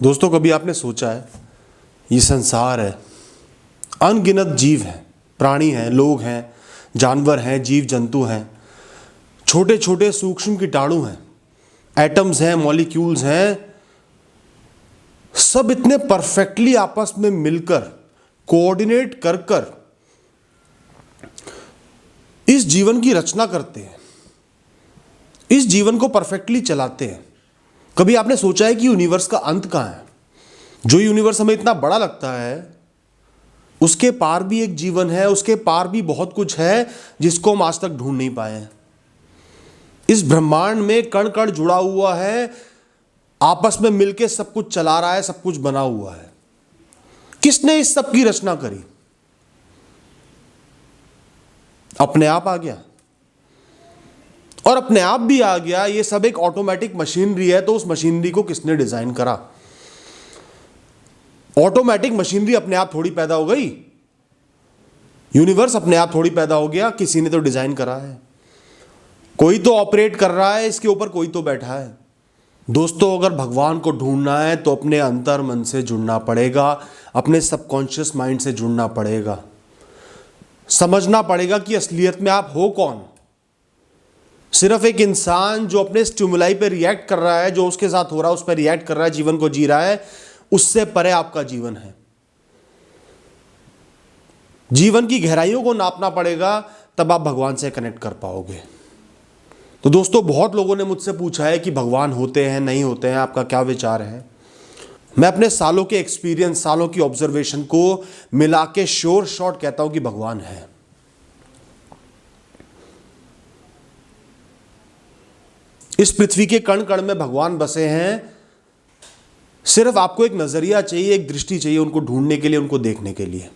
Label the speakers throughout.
Speaker 1: दोस्तों, कभी आपने सोचा है ये संसार है, अनगिनत जीव हैं, प्राणी हैं, लोग हैं, जानवर हैं, जीव जंतु हैं, छोटे छोटे सूक्ष्म कीटाणु हैं, एटम्स हैं, मॉलिक्यूल्स हैं, सब इतने परफेक्टली आपस में मिलकर कोऑर्डिनेट कर कर इस जीवन की रचना करते हैं, इस जीवन को परफेक्टली चलाते हैं। कभी आपने सोचा है कि यूनिवर्स का अंत कहां है? जो यूनिवर्स हमें इतना बड़ा लगता है उसके पार भी एक जीवन है, उसके पार भी बहुत कुछ है जिसको हम आज तक ढूंढ नहीं पाए हैं। इस ब्रह्मांड में कण कण जुड़ा हुआ है, आपस में मिलके सब कुछ चला रहा है, सब कुछ बना हुआ है। किसने इस सब की रचना करी? अपने आप आ गया, और अपने आप भी आ गया। ये सब एक ऑटोमेटिक मशीनरी है, तो उस मशीनरी को किसने डिजाइन करा? ऑटोमेटिक मशीनरी अपने आप थोड़ी पैदा हो गई, यूनिवर्स अपने आप थोड़ी पैदा हो गया, किसी ने तो डिजाइन करा है। कोई तो ऑपरेट कर रहा है इसके ऊपर, कोई तो बैठा है। दोस्तों, अगर भगवान को ढूंढना है तो अपने अंतर मन से जुड़ना पड़ेगा, अपने सबकॉन्शियस माइंड से जुड़ना पड़ेगा, समझना पड़ेगा कि असलियत में आप हो कौन। सिर्फ एक इंसान जो अपने स्टिमुलाई पे रिएक्ट कर रहा है, जो उसके साथ हो रहा है उस पर रिएक्ट कर रहा है, जीवन को जी रहा है, उससे परे आपका जीवन है। जीवन की गहराइयों को नापना पड़ेगा, तब आप भगवान से कनेक्ट कर पाओगे। तो दोस्तों, बहुत लोगों ने मुझसे पूछा है कि भगवान होते हैं नहीं होते हैं, आपका क्या विचार है? मैं अपने सालों के एक्सपीरियंस, सालों की ऑब्जर्वेशन को मिला के श्योर शॉट कहता हूं कि भगवान है। इस पृथ्वी के कण कण में भगवान बसे हैं। सिर्फ आपको एक नजरिया चाहिए, एक दृष्टि चाहिए उनको ढूंढने के लिए, उनको देखने के लिए।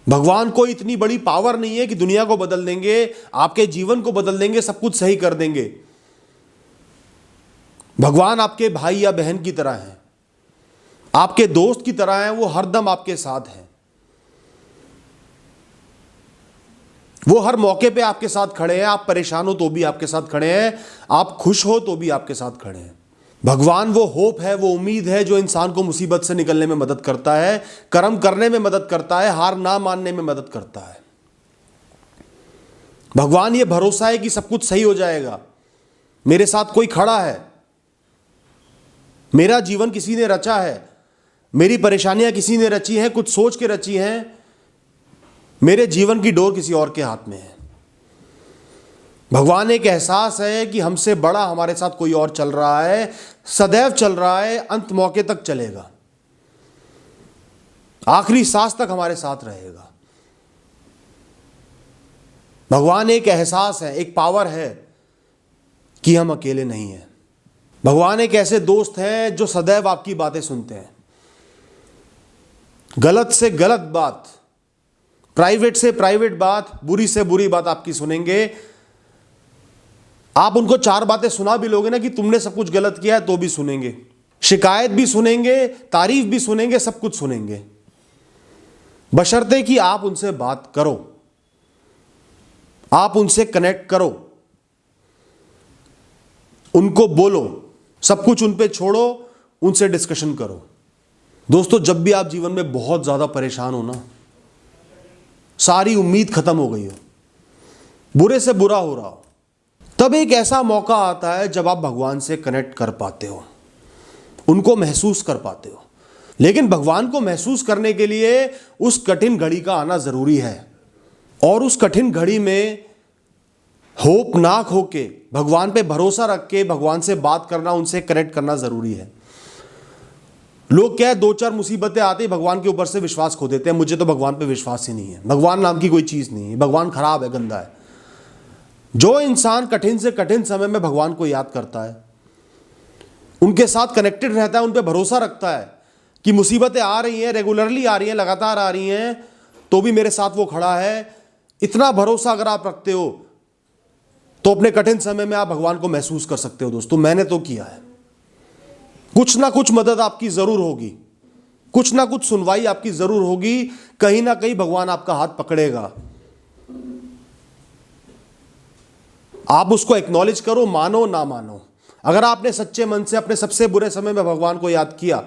Speaker 1: भगवान को इतनी बड़ी पावर नहीं है कि दुनिया को बदल देंगे, आपके जीवन को बदल देंगे, सब कुछ सही कर देंगे। भगवान आपके भाई या बहन की तरह हैं, आपके दोस्त की तरह हैं, वो हरदम आपके साथ हैं, वो हर मौके पे आपके साथ खड़े हैं। आप परेशान हो तो भी आपके साथ खड़े हैं, आप खुश हो तो भी आपके साथ खड़े हैं। भगवान वो होप है, वो उम्मीद है जो इंसान को मुसीबत से निकलने में मदद करता है, कर्म करने में मदद करता है, हार ना मानने में मदद करता है। भगवान ये भरोसा है कि सब कुछ सही हो जाएगा, मेरे साथ कोई खड़ा है, मेरा जीवन किसी ने रचा है, मेरी परेशानियां किसी ने रची हैं, कुछ सोच के रची हैं, मेरे जीवन की डोर किसी और के हाथ में है। भगवान एक एहसास है कि हमसे बड़ा हमारे साथ कोई और चल रहा है, सदैव चल रहा है, अंत मौके तक चलेगा, आखिरी सांस तक हमारे साथ रहेगा। भगवान एक एहसास है, एक पावर है कि हम अकेले नहीं हैं। भगवान एक ऐसे दोस्त हैं जो सदैव आपकी बातें सुनते हैं, गलत से गलत बात, प्राइवेट से प्राइवेट बात, बुरी से बुरी बात आपकी सुनेंगे। आप उनको 4 बातें सुना भी लोगे ना कि तुमने सब कुछ गलत किया है, तो भी सुनेंगे, शिकायत भी सुनेंगे, तारीफ भी सुनेंगे, सब कुछ सुनेंगे, बशर्ते कि आप उनसे बात करो, आप उनसे कनेक्ट करो, उनको बोलो, सब कुछ उन पे छोड़ो, उनसे डिस्कशन करो। दोस्तों, जब भी आप जीवन में बहुत ज्यादा परेशान हो ना, सारी उम्मीद खत्म हो गई हो, बुरे से बुरा हो रहा हो, तब एक ऐसा मौका आता है जब आप भगवान से कनेक्ट कर पाते हो, उनको महसूस कर पाते हो। लेकिन भगवान को महसूस करने के लिए उस कठिन घड़ी का आना जरूरी है, और उस कठिन घड़ी में होपनाक होके, भगवान पे भरोसा रख के भगवान से बात करना, उनसे कनेक्ट करना जरूरी है। लोग क्या है, 2-4 मुसीबतें आती है, भगवान के ऊपर से विश्वास खो देते हैं। मुझे तो भगवान पे विश्वास ही नहीं है, भगवान नाम की कोई चीज नहीं है, भगवान खराब है, गंदा है। जो इंसान कठिन से कठिन समय में भगवान को याद करता है, उनके साथ कनेक्टेड रहता है, उन पे भरोसा रखता है कि मुसीबतें आ रही हैं, रेगुलरली आ रही हैं, लगातार आ रही हैं, तो भी मेरे साथ वो खड़ा है, इतना भरोसा अगर आप रखते हो तो अपने कठिन समय में आप भगवान को महसूस कर सकते हो। दोस्तों, मैंने तो किया है। कुछ ना कुछ मदद आपकी जरूर होगी, कुछ ना कुछ सुनवाई आपकी जरूर होगी, कहीं ना कहीं भगवान आपका हाथ पकड़ेगा। आप उसको एक्नॉलेज करो, मानो ना मानो। अगर आपने सच्चे मन से अपने सबसे बुरे समय में भगवान को याद किया,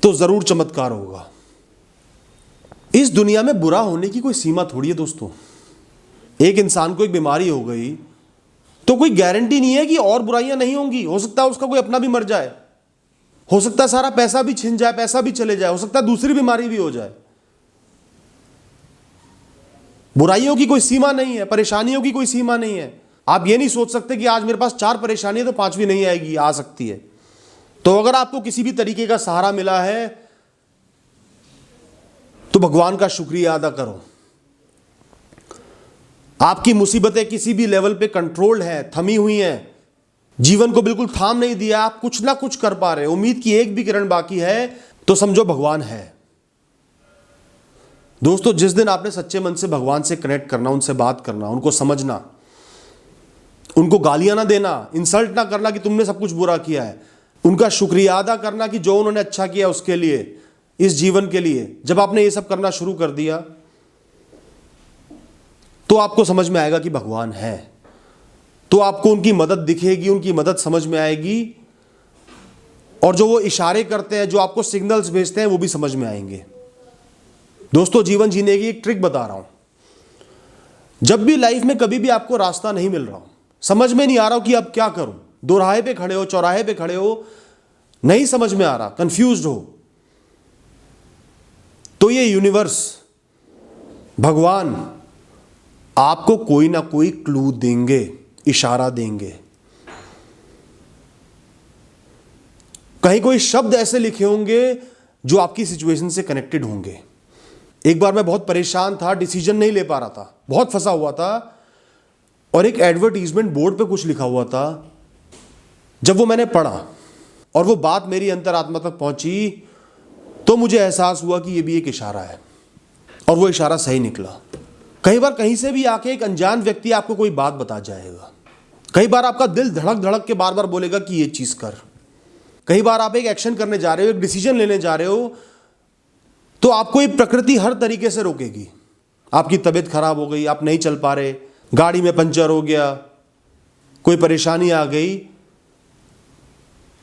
Speaker 1: तो जरूर चमत्कार होगा। इस दुनिया में बुरा होने की कोई सीमा थोड़ी है दोस्तों। एक इंसान को एक बीमारी हो गई तो कोई गारंटी नहीं है कि और बुराइयां नहीं होंगी। हो सकता है उसका कोई अपना भी मर जाए, हो सकता है सारा पैसा भी छिन जाए, पैसा भी चले जाए, हो सकता है दूसरी बीमारी भी हो जाए। बुराइयों की कोई सीमा नहीं है, परेशानियों की कोई सीमा नहीं है। आप ये नहीं सोच सकते कि आज मेरे पास 4 परेशानी है तो 5वीं नहीं आएगी, आ सकती है। तो अगर आपको किसी भी तरीके का सहारा मिला है तो भगवान का शुक्रिया अदा करो। आपकी मुसीबतें किसी भी लेवल पे कंट्रोल्ड है, थमी हुई हैं, जीवन को बिल्कुल थाम नहीं दिया, आप कुछ ना कुछ कर पा रहे, उम्मीद की एक भी किरण बाकी है, तो समझो भगवान है। दोस्तों, जिस दिन आपने सच्चे मन से भगवान से कनेक्ट करना, उनसे बात करना, उनको समझना, उनको गालियां ना देना, इंसल्ट ना करना कि तुमने सब कुछ बुरा किया है, उनका शुक्रिया अदा करना कि जो उन्होंने अच्छा किया उसके लिए, इस जीवन के लिए, जब आपने ये सब करना शुरू कर दिया तो आपको समझ में आएगा कि भगवान है। तो आपको उनकी मदद दिखेगी, उनकी मदद समझ में आएगी, और जो वो इशारे करते हैं, जो आपको सिग्नल्स भेजते हैं, वो भी समझ में आएंगे। दोस्तों, जीवन जीने की एक ट्रिक बता रहा हूं। जब भी लाइफ में कभी भी आपको रास्ता नहीं मिल रहा हो, समझ में नहीं आ रहा हो कि अब क्या करूं, दोराहे पे खड़े हो, चौराहे पे खड़े हो, नहीं समझ में आ रहा, कंफ्यूज्ड हो, तो ये यूनिवर्स, भगवान आपको कोई ना कोई क्लू देंगे, इशारा देंगे। कहीं कोई शब्द ऐसे लिखे होंगे जो आपकी सिचुएशन से कनेक्टेड होंगे। एक बार मैं बहुत परेशान था, डिसीजन नहीं ले पा रहा था, बहुत फंसा हुआ था, और एक एडवर्टीजमेंट बोर्ड पे कुछ लिखा हुआ था। जब वो मैंने पढ़ा और वो बात मेरी अंतरात्मा तक पहुंची, तो मुझे एहसास हुआ कि ये भी एक इशारा है, और वो इशारा सही निकला। कई बार कहीं से भी आके एक अनजान व्यक्ति आपको कोई बात बता जाएगा। कई बार आपका दिल धड़क धड़क के बार बार बोलेगा कि ये चीज कर। कई बार आप एक एक्शन करने जा रहे हो, एक डिसीजन लेने जा रहे हो, तो आपको ये प्रकृति हर तरीके से रोकेगी। आपकी तबीयत खराब हो गई, आप नहीं चल पा रहे, गाड़ी में पंचर हो गया, कोई परेशानी आ गई,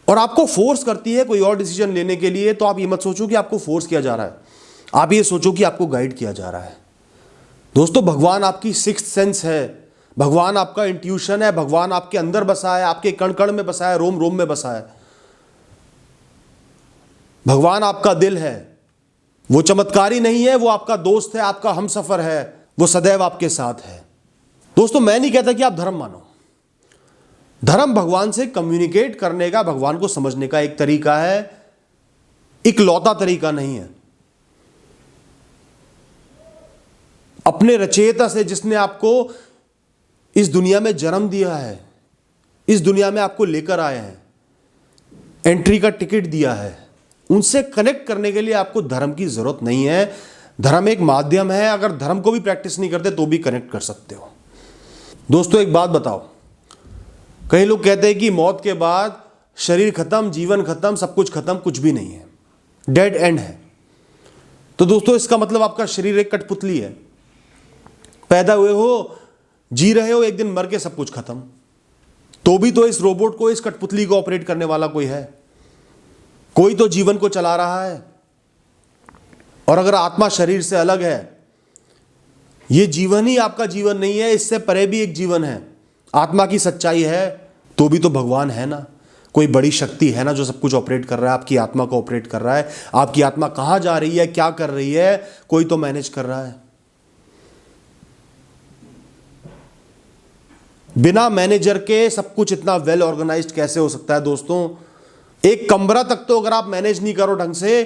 Speaker 1: और आपको फोर्स करती है कोई और डिसीजन लेने के लिए। तो आप ये मत सोचो कि आपको फोर्स किया जा रहा है, आप ये सोचो कि आपको गाइड किया जा रहा है। दोस्तों, भगवान आपकी सिक्स्थ सेंस है, भगवान आपका इंट्यूशन है, भगवान आपके अंदर बसा है, आपके कण कण में बसा है, रोम रोम में बसा है। भगवान आपका दिल है। वो चमत्कारी नहीं है, वो आपका दोस्त है, आपका हमसफर है, वो सदैव आपके साथ है। दोस्तों, मैं नहीं कहता कि आप धर्म मानो। धर्म भगवान से कम्युनिकेट करने का, भगवान को समझने का एक तरीका है, इकलौता तरीका नहीं है। अपने रचयिता से, जिसने आपको इस दुनिया में जन्म दिया है, इस दुनिया में आपको लेकर आए हैं, एंट्री का टिकट दिया है, उनसे कनेक्ट करने के लिए आपको धर्म की जरूरत नहीं है। धर्म एक माध्यम है, अगर धर्म को भी प्रैक्टिस नहीं करते तो भी कनेक्ट कर सकते हो। दोस्तों, एक बात बताओ, कई लोग कहते हैं कि मौत के बाद शरीर खत्म, जीवन खत्म, सब कुछ खत्म, कुछ भी नहीं है, डेड एंड है। तो दोस्तों, इसका मतलब आपका शरीर एक कठपुतली है। पैदा हुए हो, जी रहे हो, एक दिन मर के सब कुछ खत्म। तो भी तो इस रोबोट को, इस कठपुतली को ऑपरेट करने वाला कोई है, कोई तो जीवन को चला रहा है। और अगर आत्मा शरीर से अलग है, ये जीवन ही आपका जीवन नहीं है, इससे परे भी एक जीवन है, आत्मा की सच्चाई है, तो भी तो भगवान है ना, कोई बड़ी शक्ति है ना जो सब कुछ ऑपरेट कर रहा है, आपकी आत्मा को ऑपरेट कर रहा है। आपकी आत्मा कहां जा रही है, क्या कर रही है, कोई तो मैनेज कर रहा है। बिना मैनेजर के सब कुछ इतना वेल ऑर्गेनाइज्ड कैसे हो सकता है दोस्तों? एक कमरा तक तो अगर आप मैनेज नहीं करो ढंग से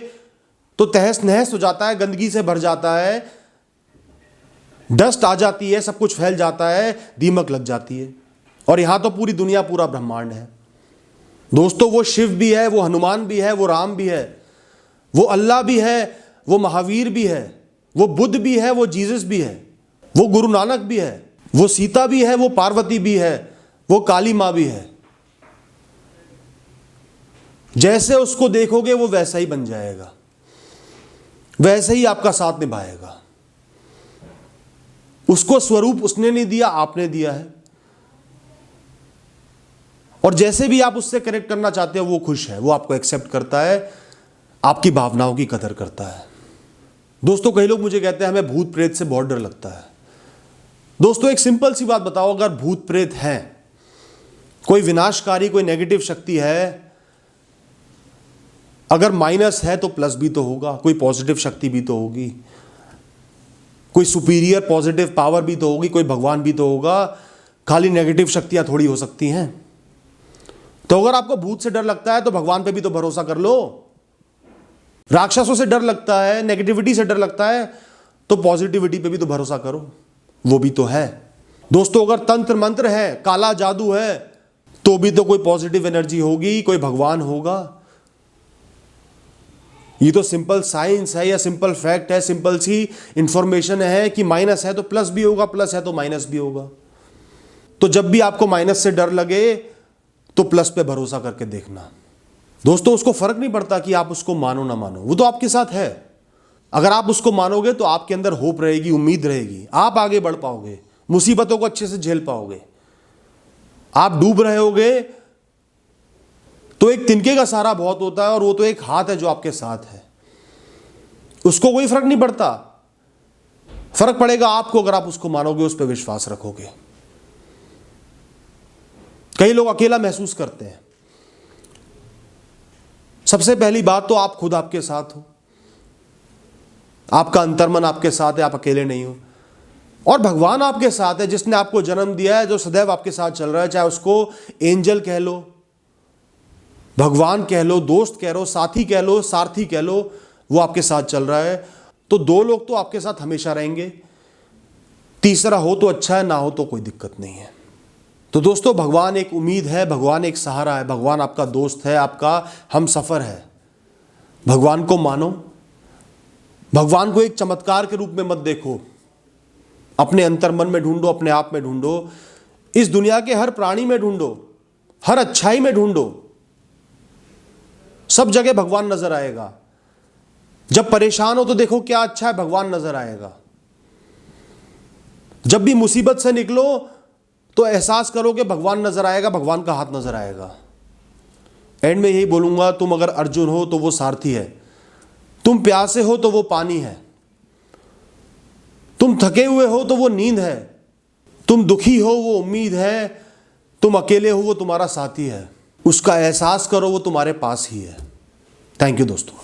Speaker 1: तो तहस नहस हो जाता है, गंदगी से भर जाता है, डस्ट आ जाती है, सब कुछ फैल जाता है, दीमक लग जाती है। और यहां तो पूरी दुनिया, पूरा ब्रह्मांड है दोस्तों। वो शिव भी है, वो हनुमान भी है, वो राम भी है, वो अल्लाह भी है, वो महावीर भी है, वो बुद्ध भी है, वो जीसस भी है, वो गुरु नानक भी है, वो सीता भी है, वो पार्वती भी है, वो काली मां भी है। जैसे उसको देखोगे वो वैसा ही बन जाएगा, वैसे ही आपका साथ निभाएगा। उसको स्वरूप उसने नहीं दिया, आपने दिया है। और जैसे भी आप उससे कनेक्ट करना चाहते हो वो खुश है, वो आपको एक्सेप्ट करता है। आपकी भावनाओं की कदर करता है। दोस्तों कई लोग मुझे कहते हैं हमें भूत प्रेत से बहुत डर लगता है। दोस्तों एक सिंपल सी बात बताओ, अगर भूत प्रेत हैं, कोई विनाशकारी कोई नेगेटिव शक्ति है, अगर माइनस है तो प्लस भी तो होगा, कोई पॉजिटिव शक्ति भी तो होगी, कोई सुपीरियर पॉजिटिव पावर भी तो होगी, कोई भगवान भी तो होगा। खाली नेगेटिव शक्तियां थोड़ी हो सकती हैं। तो अगर आपको भूत से डर लगता है तो भगवान पे भी तो भरोसा कर लो। राक्षसों से डर लगता है, नेगेटिविटी से डर लगता है, तो पॉजिटिविटी पे भी तो भरोसा करो, वो भी तो है। दोस्तों अगर तंत्र मंत्र है, काला जादू है, तो भी तो कोई पॉजिटिव एनर्जी होगी, कोई भगवान होगा। ये तो सिंपल साइंस है या सिंपल फैक्ट है, सिंपल सी इंफॉर्मेशन है कि माइनस है तो प्लस भी होगा, प्लस है तो माइनस भी होगा। तो जब भी आपको माइनस से डर लगे तो प्लस पे भरोसा करके देखना। दोस्तों उसको फर्क नहीं पड़ता कि आप उसको मानो ना मानो, वो तो आपके साथ है। अगर आप उसको मानोगे तो आपके अंदर होप रहेगी, उम्मीद रहेगी, आप आगे बढ़ पाओगे, मुसीबतों को अच्छे से झेल पाओगे। आप डूब रहे होगे तो एक तिनके का सहारा बहुत होता है, और वो तो एक हाथ है जो आपके साथ है। उसको कोई फर्क नहीं पड़ता। फर्क पड़ेगा आपको अगर आप उसको मानोगे, उस पर विश्वास रखोगे। कई लोग अकेला महसूस करते हैं। सबसे पहली बात तो आप खुद आपके साथ हो, आपका अंतर्मन आपके साथ है, आप अकेले नहीं हो। और भगवान आपके साथ है, जिसने आपको जन्म दिया है, जो सदैव आपके साथ चल रहा है। चाहे उसको एंजल कह लो, भगवान कह लो, दोस्त कह लो, साथी कह लो, सारथी कह लो, वो आपके साथ चल रहा है। तो दो लोग तो आपके साथ हमेशा रहेंगे, तीसरा हो तो अच्छा है, ना हो तो कोई दिक्कत नहीं है। तो दोस्तों भगवान एक उम्मीद है, भगवान एक सहारा है, भगवान आपका दोस्त है, आपका हम सफर है। भगवान को मानो, भगवान को एक चमत्कार के रूप में मत देखो। अपने अंतर्मन में ढूंढो, अपने आप में ढूंढो, इस दुनिया के हर प्राणी में ढूंढो, हर अच्छाई में ढूंढो। सब जगह भगवान नजर आएगा। जब परेशान हो तो देखो क्या अच्छा है, भगवान नजर आएगा। जब भी मुसीबत से निकलो तो एहसास करो कि भगवान नजर आएगा, भगवान का हाथ नजर आएगा। एंड में यही बोलूंगा, तुम अगर अर्जुन हो तो वो सारथी है, तुम प्यासे हो तो वो पानी है, तुम थके हुए हो तो वो नींद है, तुम दुखी हो वो उम्मीद है, तुम अकेले हो वो तुम्हारा साथी है। उसका एहसास करो, वो तुम्हारे पास ही है। थैंक यू दोस्तों।